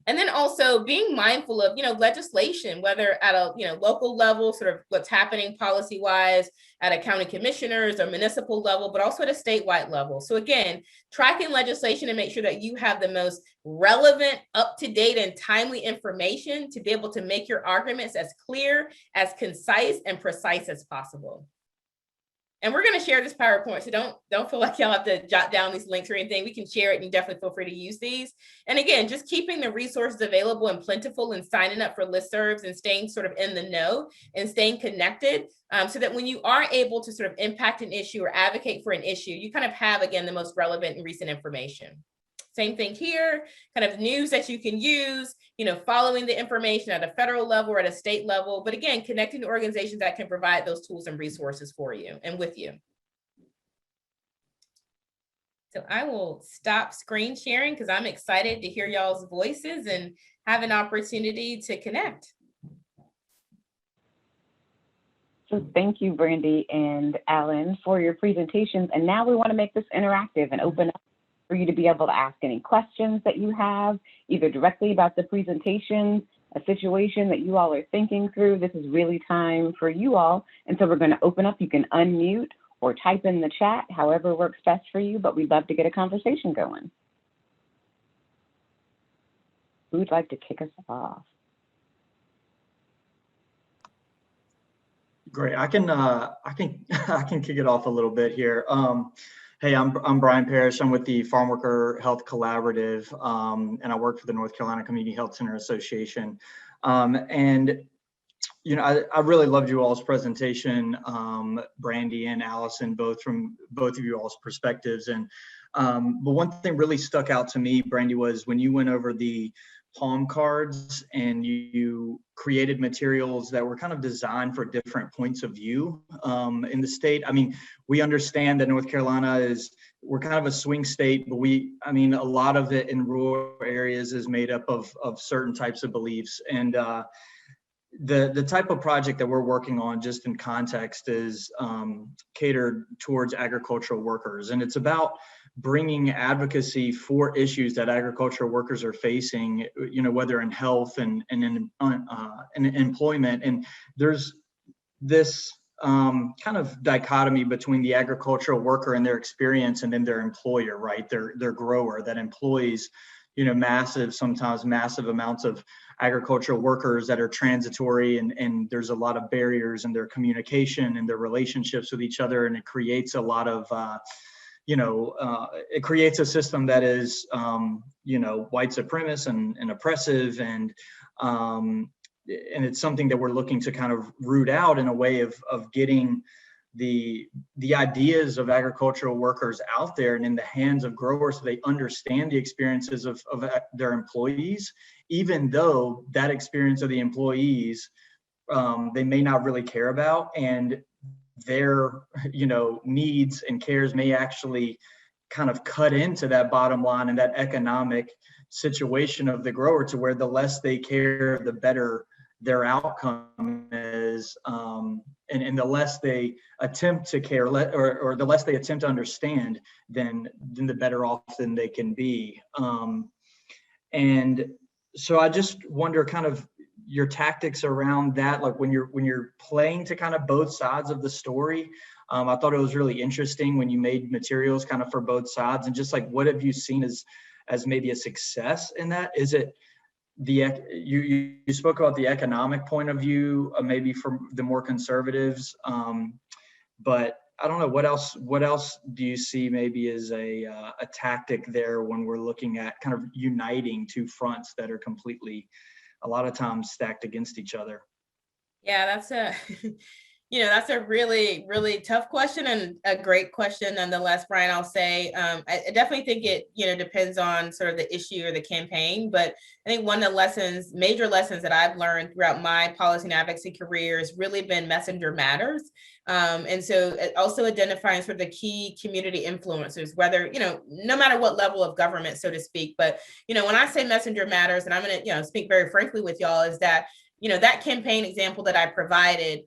And then also being mindful of, legislation, whether at a, local level, sort of what's happening policy wise at a county commissioners or municipal level, but also at a statewide level. So again, tracking legislation and make sure that you have the most relevant, up-to-date and timely information to be able to make your arguments as clear, as concise and precise as possible. And we're going to share this PowerPoint, so don't feel like y'all have to jot down these links or anything. We can share it, and you definitely feel free to use these. And again, just keeping the resources available and plentiful and signing up for listservs and staying sort of in the know and staying connected so that when you are able to sort of impact an issue or advocate for an issue, you kind of have, again, the most relevant and recent information. Same thing here, kind of news that you can use, following the information at a federal level or at a state level, but again, connecting to organizations that can provide those tools and resources for you and with you. So I will stop screen sharing because I'm excited to hear y'all's voices and have an opportunity to connect. So thank you, Brandy and Alan, for your presentations. And now we want to make this interactive and open up for you to be able to ask any questions that you have, either directly about the presentation, a situation that you all are thinking through. This is really time for you all. And so we're going to open up. You can unmute or type in the chat, however works best for you, but we'd love to get a conversation going. Who would like to kick us off? Great. I can kick it off a little bit here. Hey, I'm Brian Parish. I'm with the Farm Worker Health Collaborative, and I work for the North Carolina Community Health Center Association. I really loved you all's presentation, Brandy and Allison, both of you all's perspectives. And but one thing really stuck out to me, Brandy, was when you went over the palm cards and you created materials that were kind of designed for different points of view in the state. I mean, we understand that North Carolina we're kind of a swing state, but a lot of it in rural areas is made up of certain types of beliefs. And the type of project that we're working on, just in context, is catered towards agricultural workers. And it's about bringing advocacy for issues that agricultural workers are facing, whether in health and in employment. And there's this kind of dichotomy between the agricultural worker and their experience and then their employer, right? Their grower that employs, sometimes massive amounts of agricultural workers that are transitory, and there's a lot of barriers in their communication and their relationships with each other. And it creates a lot of, it creates a system that is, white supremacist and oppressive, and it's something that we're looking to kind of root out in a way of getting the ideas of agricultural workers out there and in the hands of growers so they understand the experiences of their employees, even though that experience of the employees they may not really care about, and their needs and cares may actually kind of cut into that bottom line and that economic situation of the grower, to where the less they care, the better their outcome is, and the less they attempt to care, or the less they attempt to understand, then the better off than they can be. And so I just wonder kind of your tactics around that, like when you're playing to kind of both sides of the story. I thought it was really interesting when you made materials kind of for both sides, and just like, what have you seen as maybe a success in that? Is it you spoke about the economic point of view, maybe from the more conservatives, but I don't know, what else do you see maybe as a tactic there when we're looking at kind of uniting two fronts that are completely, a lot of times, stacked against each other? Yeah, that's that's a really, really tough question, and a great question nonetheless, Brian. I'll say I definitely think it depends on sort of the issue or the campaign, but I think one of the major lessons that I've learned throughout my policy and advocacy career has really been messenger matters. And so also identifying sort of the key community influencers, whether, no matter what level of government, so to speak. But, when I say messenger matters, and I'm going to, speak very frankly with y'all, is that, that campaign example that I provided,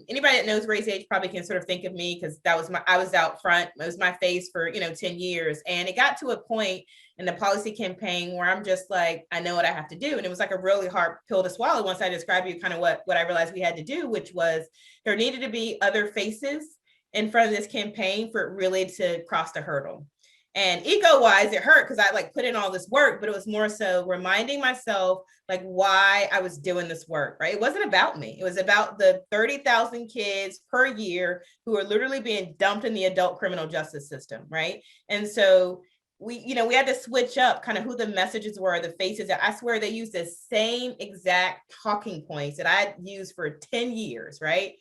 anybody that knows Raise Age probably can sort of think of me, because I was out front. It was my face for, 10 years. And it got to a point, in the policy campaign where I'm just like, I know what I have to do. And it was like a really hard pill to swallow once I described you kind of what I realized we had to do, which was there needed to be other faces in front of this campaign for it really to cross the hurdle. And ego-wise, it hurt because I like put in all this work, but it was more so reminding myself like why I was doing this work, right? It wasn't about me. It was about the 30,000 kids per year who are literally being dumped in the adult criminal justice system, right? And so we had to switch up kind of who the messages were, the faces. I swear they used the same exact talking points that I used for 10 years, right?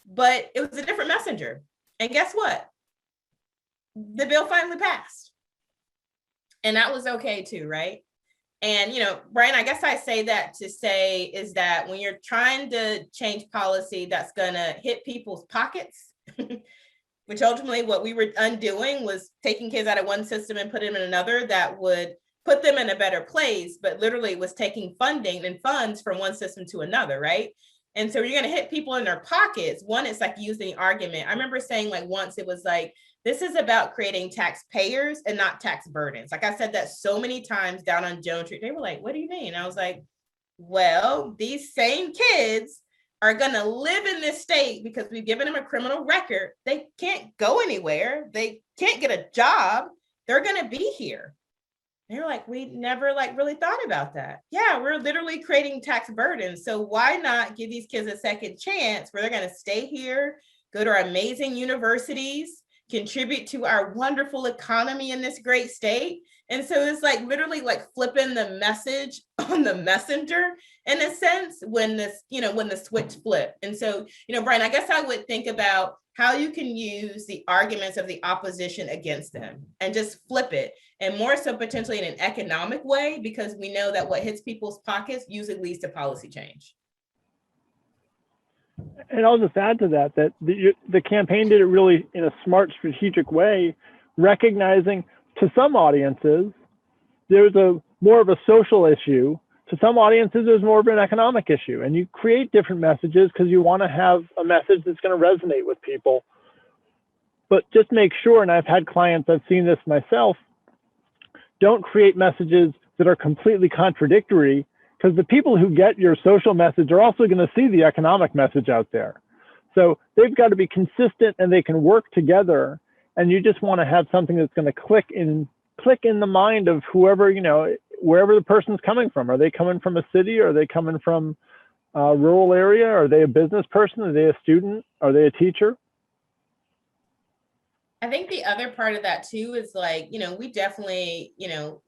But it was a different messenger. And guess what? The bill finally passed. And that was okay too, right? And, Brian, I guess I say that to say is that when you're trying to change policy that's going to hit people's pockets, which ultimately what we were undoing was taking kids out of one system and putting them in another that would put them in a better place, but literally was taking funding and funds from one system to another, right? And so you're going to hit people in their pockets. One, it's like using the argument. I remember saying like once it was like, this is about creating taxpayers and not tax burdens. Like I said that so many times down on Jones Street. They were like, what do you mean? I was like, well, these same kids are going to live in this state because we've given them a criminal record. They can't go anywhere. They can't get a job. They're going to be here. They're like, we never like really thought about that. Yeah, we're literally creating tax burdens. So why not give these kids a second chance where they're going to stay here, go to our amazing universities, contribute to our wonderful economy in this great state? And so it's like literally like flipping the message on the messenger in a sense when this, when the switch flipped. And so, Brian, I guess I would think about how you can use the arguments of the opposition against them and just flip it. And more so potentially in an economic way, because we know that what hits people's pockets usually leads to policy change. And I'll just add to that, that the campaign did it really in a smart, strategic way, recognizing to some audiences, there's more of a social issue. To some audiences, there's more of an economic issue. And you create different messages because you want to have a message that's going to resonate with people. But just make sure, and I've had clients, I've seen this myself, don't create messages that are completely contradictory, because the people who get your social message are also going to see the economic message out there. So they've got to be consistent and they can work together. And you just want to have something that's going to click in the mind of whoever, wherever the person's coming from. Are they coming from a city? Are they coming from a rural area? Are they a business person? Are they a student? Are they a teacher? I think the other part of that too is like, we definitely,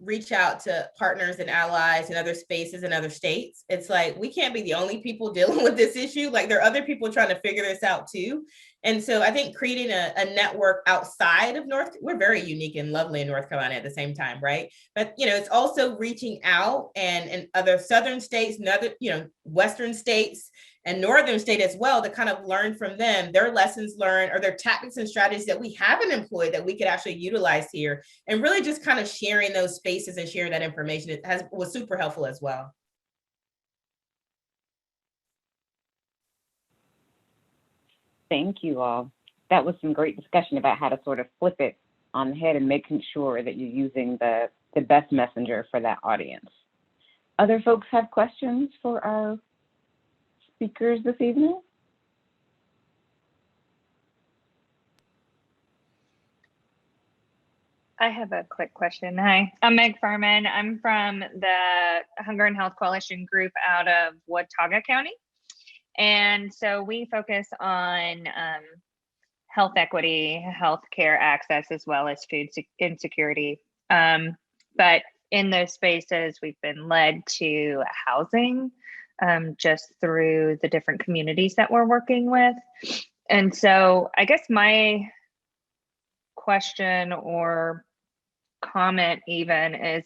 reach out to partners and allies in other spaces and other states. It's like, we can't be the only people dealing with this issue. Like there are other people trying to figure this out too. And so I think creating a network outside of we're very unique and lovely in North Carolina at the same time, right? But, it's also reaching out and other southern states and other, western states and northern state as well to kind of learn from them, their lessons learned or their tactics and strategies that we haven't employed that we could actually utilize here, and really just kind of sharing those spaces and sharing that information was super helpful as well. Thank you all. That was some great discussion about how to sort of flip it on the head and making sure that you're using the best messenger for that audience. Other folks have questions for our speakers this evening? I have a quick question. Hi, I'm Meg Furman. I'm from the Hunger and Health Coalition group out of Watauga County. And so we focus on health equity, healthcare access, as well as food insecurity. But in those spaces, we've been led to housing just through the different communities that we're working with. And so I guess my question or comment even is,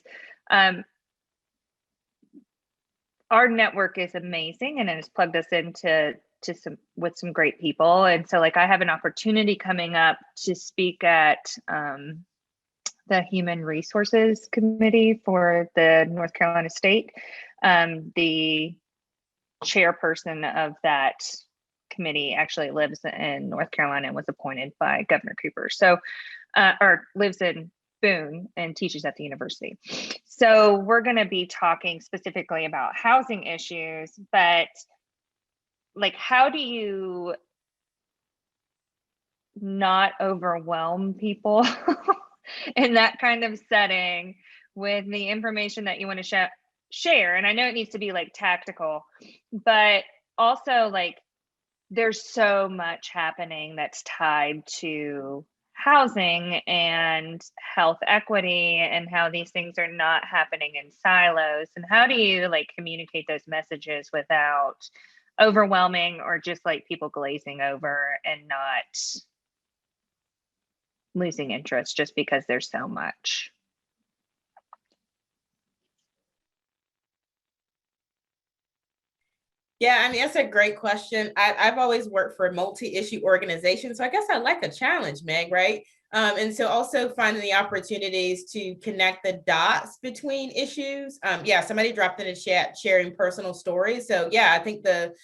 our network is amazing and it has plugged us into some great people. And so like I have an opportunity coming up to speak at the Human Resources Committee for the North Carolina State. The chairperson of that committee actually lives in North Carolina and was appointed by Governor Cooper. So, or lives in Boone and teaches at the university. So we're going to be talking specifically about housing issues, but like, how do you not overwhelm people in that kind of setting with the information that you want to share? And I know it needs to be like tactical, but also like there's so much happening that's tied to housing and health equity and how these things are not happening in silos. And how do you like communicate those messages without overwhelming or just like people glazing over and not losing interest just because there's so much? Yeah, I mean, that's a great question. I've always worked for a multi-issue organization, so I guess I like a challenge, Meg, right? And so also finding the opportunities to connect the dots between issues. Yeah, somebody dropped in a chat sharing personal stories. So yeah, I think the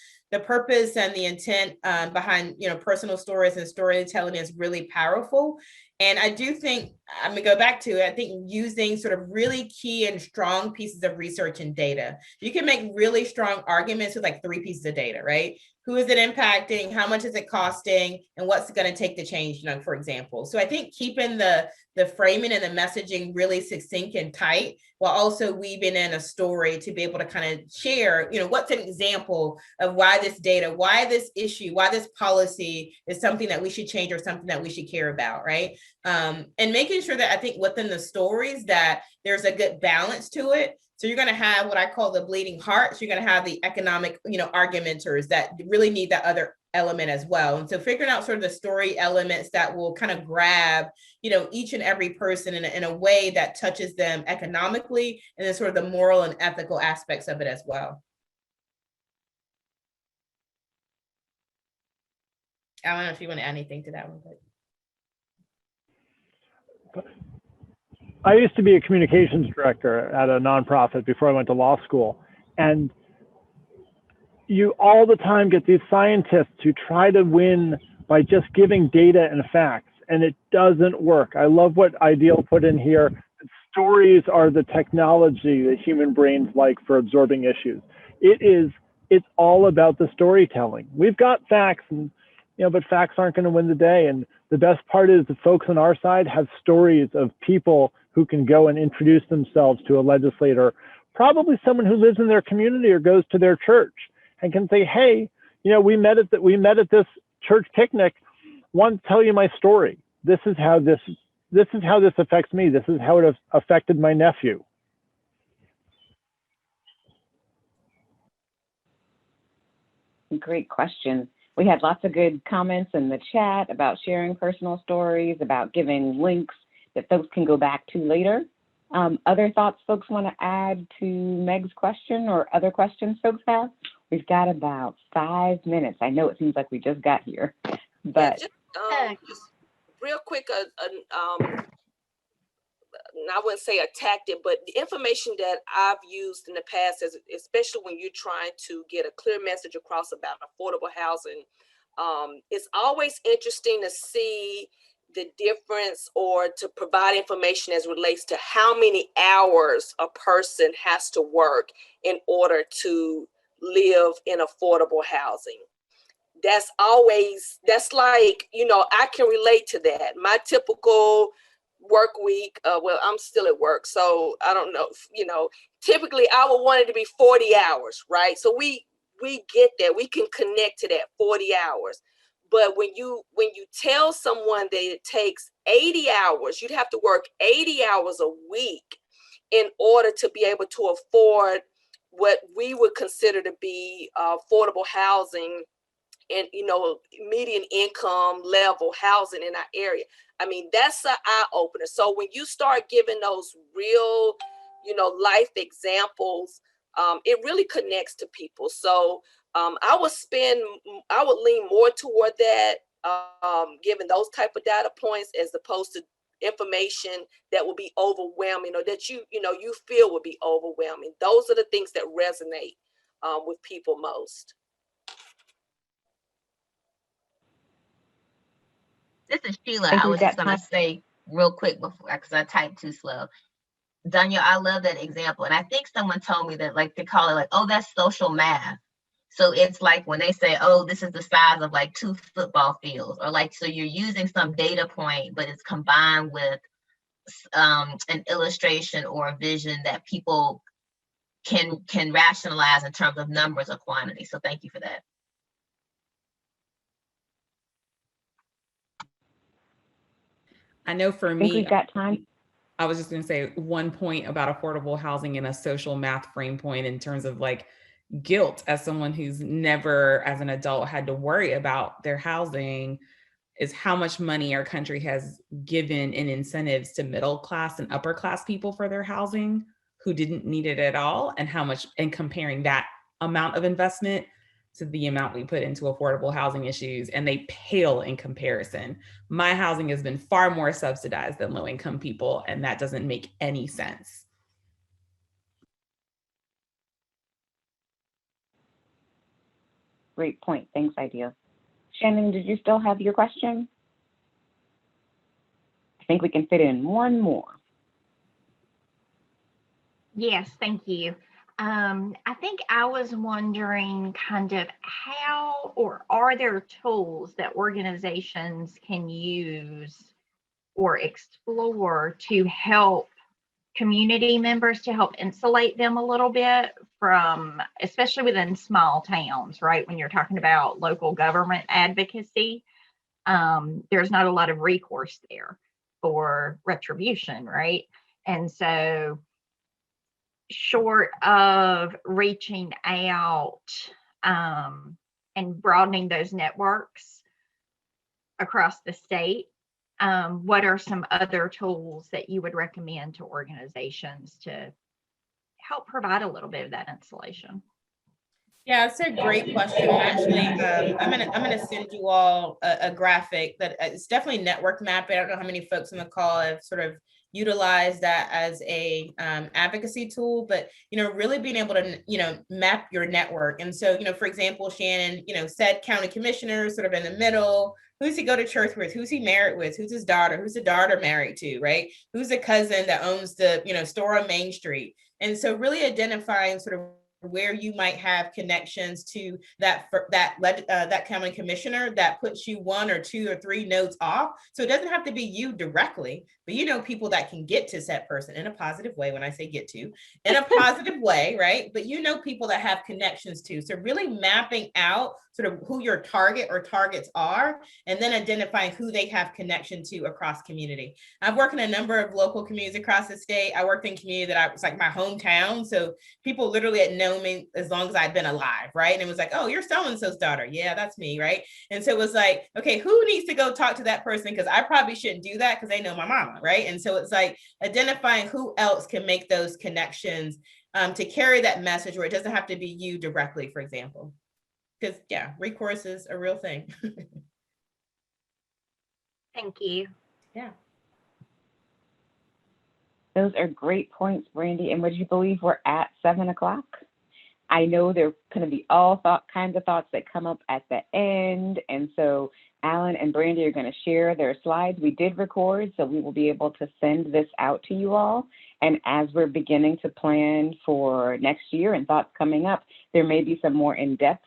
purpose and the intent behind, you know, personal stories and storytelling is really powerful. And I do think, I'm gonna go back to it, I think using sort of really key and strong pieces of research and data. You can make really strong arguments with like 3 pieces of data, right? Who is it impacting? How much is it costing? And what's it gonna take to change, you know, for example. So I think keeping the framing and the messaging really succinct and tight, while also weaving in a story to be able to kind of share, you know, what's an example of why this data, why this issue, why this policy is something that we should change or something that we should care about, right? And making sure that I think within the stories that there's a good balance to it. So you're going to have what I call the bleeding hearts. You're going to have the economic, you know, argumenters that really need that other element as well. And so figuring out sort of the story elements that will kind of grab, you know, each and every person in a way that touches them economically, and then sort of the moral and ethical aspects of it as well. I don't know if you want to add anything to that one, but. I used to be a communications director at a nonprofit before I went to law school. And you all the time get these scientists who try to win by just giving data and facts, and it doesn't work. I love what Ideal put in here. Stories are the technology that human brains like for absorbing issues. It's all about the storytelling. We've got facts, and but facts aren't going to win the day. And the best part is the folks on our side have stories of people who can go and introduce themselves to a legislator, probably someone who lives in their community or goes to their church, and can say, hey, we met at this church picnic. Want to tell you my story. This is how this affects me. This is how it affected my nephew. Great question. We had lots of good comments in the chat about sharing personal stories, about giving links that folks can go back to later. Other thoughts folks want to add to Meg's question or other questions folks have? We've got about 5 minutes. I know it seems like we just got here, but. Just real quick, I wouldn't say a tactic, but the information that I've used in the past, especially when you're trying to get a clear message across about affordable housing, it's always interesting to see the difference or to provide information as relates to how many hours a person has to work in order to live in affordable housing. That's like, I can relate to that. My typical work week, well, I'm still at work, so I don't know, typically I would want it to be 40 hours, right? So we get that, we can connect to that 40 hours. But when you tell someone that it takes 80 hours, you'd have to work 80 hours a week in order to be able to afford what we would consider to be affordable housing and, median income level housing in our area. I mean, that's an eye opener. So when you start giving those real, life examples, it really connects to people. So I would lean more toward that, given those type of data points as opposed to information that will be overwhelming or that you feel would be overwhelming. Those are the things that resonate with people most. This is Sheila. I was just going to say real quick before, because I typed too slow. Danielle, I love that example. And I think someone told me that like they call it like, oh, that's social math. So it's like when they say, oh, this is the size of like 2 football fields, or like, so you're using some data point, but it's combined with an illustration or a vision that people can rationalize in terms of numbers or quantity. So thank you for that. I know for I think me, we've got time. I was just going to say one point about affordable housing and a social math frame point in terms of like guilt as someone who's never as an adult had to worry about their housing is how much money our country has given in incentives to middle class and upper class people for their housing who didn't need it at all, and how much, and comparing that amount of investment to the amount we put into affordable housing issues, and they pale in comparison. My housing has been far more subsidized than low income people, and that doesn't make any sense. Great point. Thanks, Ideal. Shannon, did you still have your question? I think we can fit in one more. Yes, thank you. I think I was wondering kind of how, or are there tools that organizations can use or explore to help community members, to help insulate them a little bit from, especially within small towns, right? When you're talking about local government advocacy, there's not a lot of recourse there for retribution, right? And so short of reaching out and broadening those networks across the state, what are some other tools that you would recommend to organizations to help provide a little bit of that insulation? Yeah, it's a great question. Actually, I'm gonna send you all a graphic that it's definitely network mapping. I don't know how many folks on the call have sort of utilized that as a advocacy tool, but really being able to map your network. And so for example, Shannon said county commissioners sort of in the middle. Who's he go to church with? Who's he married with? Who's his daughter? Who's the daughter married to? Right? Who's the cousin that owns the store on Main Street? And so really identifying sort of where you might have connections to that county commissioner that puts you 1 or 2 or 3 notes off. So it doesn't have to be you directly, but people that can get to said person in a positive way. When I say get to, in a positive way, right? But people that have connections to. So really mapping out sort of who your target or targets are, and then identifying who they have connection to across community. I've worked in a number of local communities across the state. I worked in community that was like my hometown. So people literally had known me as long as I'd been alive, right? And it was like, oh, you're so-and-so's daughter. Yeah, that's me, right? And so it was like, okay, who needs to go talk to that person? Because I probably shouldn't do that because they know my mama, right? And so it's like identifying who else can make those connections to carry that message where it doesn't have to be you directly, for example. Because recourse is a real thing. Thank you. Yeah. Those are great points, Brandy. And would you believe we're at 7 o'clock? I know there are going to be all kinds of thoughts that come up at the end. And so Alan and Brandy are going to share their slides. We did record, so we will be able to send this out to you all. And as we're beginning to plan for next year and thoughts coming up, there may be some more in-depth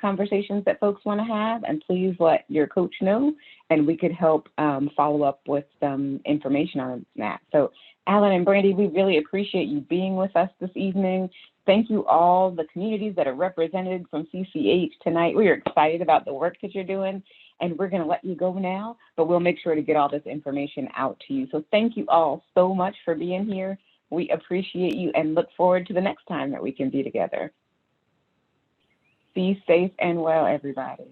conversations that folks want to have, and please let your coach know, and we could help follow up with some information on that. So Alan and Brandy, we really appreciate you being with us this evening. Thank you all, the communities that are represented from CCH tonight. We are excited about the work that you're doing, and we're going to let you go now, but we'll make sure to get all this information out to you. So thank you all so much for being here. We appreciate you and look forward to the next time that we can be together. Be safe and well, everybody.